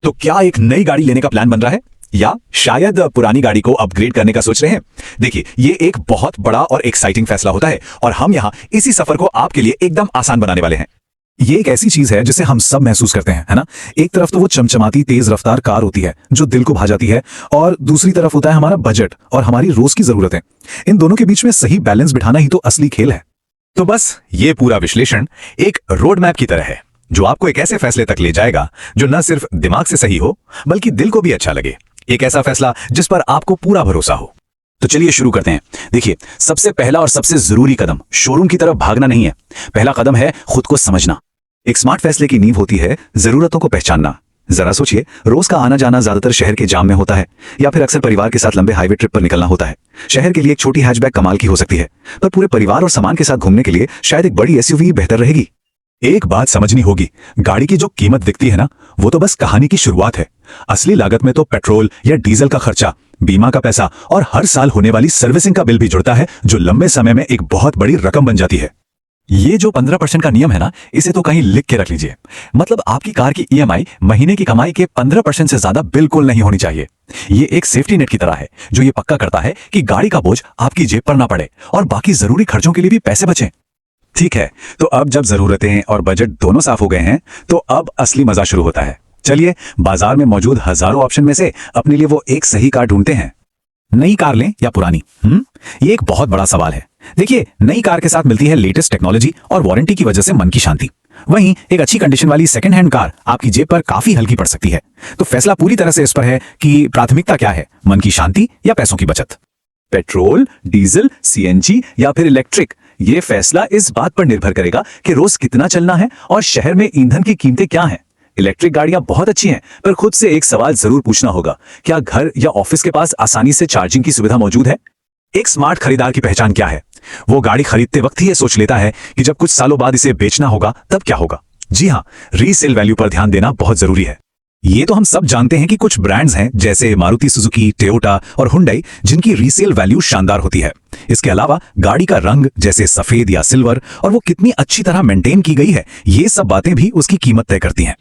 तो क्या एक नई गाड़ी लेने का प्लान बन रहा है या शायद पुरानी गाड़ी को अपग्रेड करने का सोच रहे हैं? देखिए, ये एक बहुत बड़ा और एक्साइटिंग फैसला होता है और हम यहाँ इसी सफर को आपके लिए एकदम आसान बनाने वाले हैं। ये एक ऐसी चीज है जिसे हम सब महसूस करते हैं, है ना? एक तरफ तो वो चमचमाती तेज रफ्तार कार होती है जो दिल को भा जाती है, और दूसरी तरफ होता है हमारा बजट और हमारी रोज की जरूरतें। इन दोनों के बीच में सही बैलेंस बिठाना ही तो असली खेल है। तो बस ये पूरा विश्लेषण एक रोड मैप की तरह है जो आपको एक ऐसे फैसले तक ले जाएगा जो न सिर्फ दिमाग से सही हो बल्कि दिल को भी अच्छा लगे। एक ऐसा फैसला जिस पर आपको पूरा भरोसा हो। तो चलिए शुरू करते हैं। देखिए, सबसे पहला और सबसे जरूरी कदम शोरूम की तरफ भागना नहीं है। पहला कदम है खुद को समझना। एक स्मार्ट फैसले की नींव होती है जरूरतों को पहचानना। जरा सोचिए, रोज का आना जाना ज्यादातर शहर के जाम में होता है या फिर अक्सर परिवार के साथ लंबे हाईवे ट्रिप पर निकलना होता है। शहर के लिए एक छोटी हैचबैक कमाल की हो सकती है, पर पूरे परिवार और सामान के साथ घूमने के लिए शायद एक बड़ी एसयूवी बेहतर रहेगी। एक बात समझनी होगी, गाड़ी की जो कीमत दिखती है ना, वो तो बस कहानी की शुरुआत है। असली लागत में तो पेट्रोल या डीजल का खर्चा, बीमा का पैसा और हर साल होने वाली सर्विसिंग का बिल भी जुड़ता है, जो लंबे समय में एक बहुत बड़ी रकम बन जाती है। ये जो 15% का नियम है ना, इसे तो कहीं लिख के रख लीजिए। मतलब आपकी कार की ईएमआई महीने की कमाई के 15% से ज्यादा बिल्कुल नहीं होनी चाहिए। ये एक सेफ्टी नेट की तरह है जो ये पक्का करता है कि गाड़ी का बोझ आपकी जेब पर ना पड़े और बाकी जरूरी खर्चों के लिए भी पैसे बचें। ठीक है, तो अब जब जरूरतें और बजट दोनों साफ हो गए हैं, तो अब असली मजा शुरू होता है। चलिए, बाजार में मौजूद हजारों ऑप्शन में से अपने लिए वो एक सही कार ढूंढते हैं। नई कार लें या पुरानी? ये एक बहुत बड़ा सवाल है। देखिए, नई कार के साथ मिलती है लेटेस्ट टेक्नोलॉजी और वारंटी की वजह से मन की शांति। वहीं एक अच्छी कंडीशन वाली सेकंड हैंड कार आपकी जेब पर काफी हल्की पड़ सकती है। तो फैसला पूरी तरह से इस पर है कि प्राथमिकता क्या है, मन की शांति या पैसों की बचत। पेट्रोल, डीजल, सीएनजी या फिर इलेक्ट्रिक, ये फैसला इस बात पर निर्भर करेगा कि रोज कितना चलना है और शहर में ईंधन की कीमतें क्या हैं। इलेक्ट्रिक गाड़ियां बहुत अच्छी हैं, पर खुद से एक सवाल जरूर पूछना होगा, क्या घर या ऑफिस के पास आसानी से चार्जिंग की सुविधा मौजूद है? एक स्मार्ट खरीदार की पहचान क्या है? वो गाड़ी खरीदते वक्त ही ये सोच लेता है कि जब कुछ सालों बाद इसे बेचना होगा तब क्या होगा। जी हाँ, रीसेल वैल्यू पर ध्यान देना बहुत जरूरी है। ये तो हम सब जानते हैं कि कुछ ब्रांड्स हैं जैसे मारुति सुजुकी, टोयोटा और हुंडई, जिनकी रीसेल वैल्यू शानदार होती है। इसके अलावा गाड़ी का रंग जैसे सफेद या सिल्वर और वो कितनी अच्छी तरह मेंटेन की गई है, ये सब बातें भी उसकी कीमत तय करती हैं।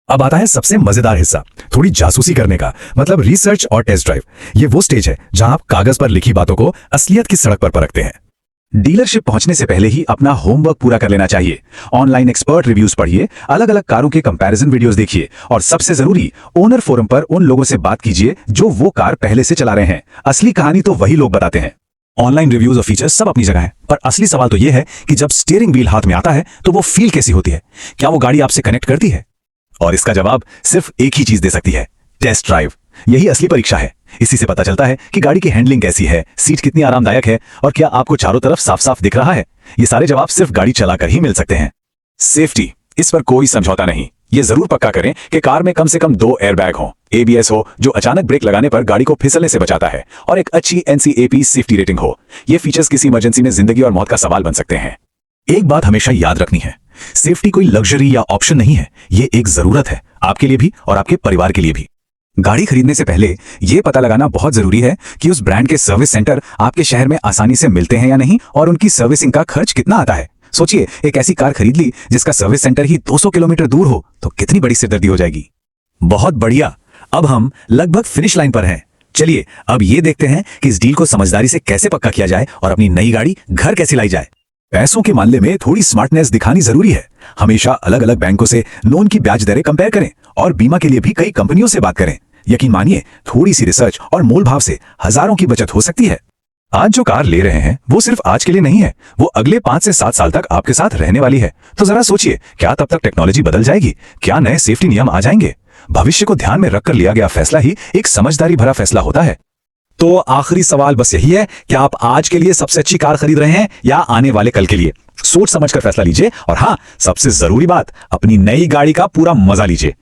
अब आता है सबसे मजेदार हिस्सा, थोड़ी जासूसी करने का, मतलब रिसर्च और टेस्ट ड्राइव। ये वो स्टेज है जहां आप कागज पर लिखी बातों को असलियत की सड़क पर परखते हैं। डीलरशिप पहुंचने से पहले ही अपना होमवर्क पूरा कर लेना चाहिए। ऑनलाइन एक्सपर्ट रिव्यूज पढ़िए, अलग अलग कारों के कंपैरिजन वीडियोस देखिए और सबसे जरूरी, ओनर फोरम पर उन लोगों से बात कीजिए जो वो कार पहले से चला रहे हैं। असली कहानी तो वही लोग बताते हैं। ऑनलाइन रिव्यूज और फीचर्स सब अपनी जगह है, पर असली सवाल तो ये है कि जब स्टीयरिंग व्हील हाथ में आता है तो वो फील कैसी होती है? क्या वो गाड़ी आपसे कनेक्ट करती है? और इसका जवाब सिर्फ एक ही चीज दे सकती है, टेस्ट ड्राइव। यही असली परीक्षा है। इसी से पता चलता है कि गाड़ी की हैंडलिंग कैसी है, सीट कितनी आरामदायक है और क्या आपको चारों तरफ साफ साफ दिख रहा है। ये सारे जवाब सिर्फ गाड़ी चलाकर ही मिल सकते हैं। सेफ्टी, इस पर कोई समझौता नहीं। ये जरूर पक्का करें कि कार में कम से कम 2 एयरबैग हो, एबीएस हो जो अचानक ब्रेक लगाने पर गाड़ी को फिसलने से बचाता है, और एक अच्छी एनसीएपी सेफ्टी रेटिंग हो। ये फीचर्स किसी इमरजेंसी में जिंदगी और मौत का सवाल बन सकते हैं। एक बात हमेशा याद रखनी है, सेफ्टी कोई लग्जरी या ऑप्शन नहीं है, ये एक जरूरत है, आपके लिए भी और आपके परिवार के लिए भी। गाड़ी खरीदने से पहले यह पता लगाना बहुत जरूरी है कि उस ब्रांड के सर्विस सेंटर आपके शहर में आसानी से मिलते हैं या नहीं, और उनकी सर्विसिंग का खर्च कितना आता है। सोचिए, एक ऐसी कार खरीद ली जिसका सर्विस सेंटर ही 200 किलोमीटर दूर हो, तो कितनी बड़ी सिरदर्दी हो जाएगी। बहुत बढ़िया, अब हम लगभग फिनिश लाइन पर हैं। चलिए अब ये देखते हैं कि इस डील को समझदारी से कैसे पक्का किया जाए और अपनी नई गाड़ी घर कैसे लाई जाए। पैसों के मामले में थोड़ी स्मार्टनेस दिखानी जरूरी है। हमेशा अलग अलग बैंकों से लोन की ब्याज दरें कंपेयर करें और बीमा के लिए भी कई कंपनियों से बात करें। यकीन मानिए, थोड़ी सी रिसर्च और मोल भाव से हजारों की बचत हो सकती है। आज जो कार ले रहे हैं वो सिर्फ आज के लिए नहीं है, वो अगले 5 से 7 साल तक आपके साथ रहने वाली है। तो जरा सोचिए, क्या तब तक टेक्नोलॉजी बदल जाएगी? क्या नए सेफ्टी नियम आ जाएंगे? भविष्य को ध्यान में रखकर लिया गया फैसला ही एक समझदारी भरा फैसला होता है। तो आखिरी सवाल बस यही है, क्या आप आज के लिए सबसे अच्छी कार खरीद रहे हैं या आने वाले कल के लिए? सोच समझकर फैसला लीजिए, और हाँ, सबसे जरूरी बात, अपनी नई गाड़ी का पूरा मजा लीजिए।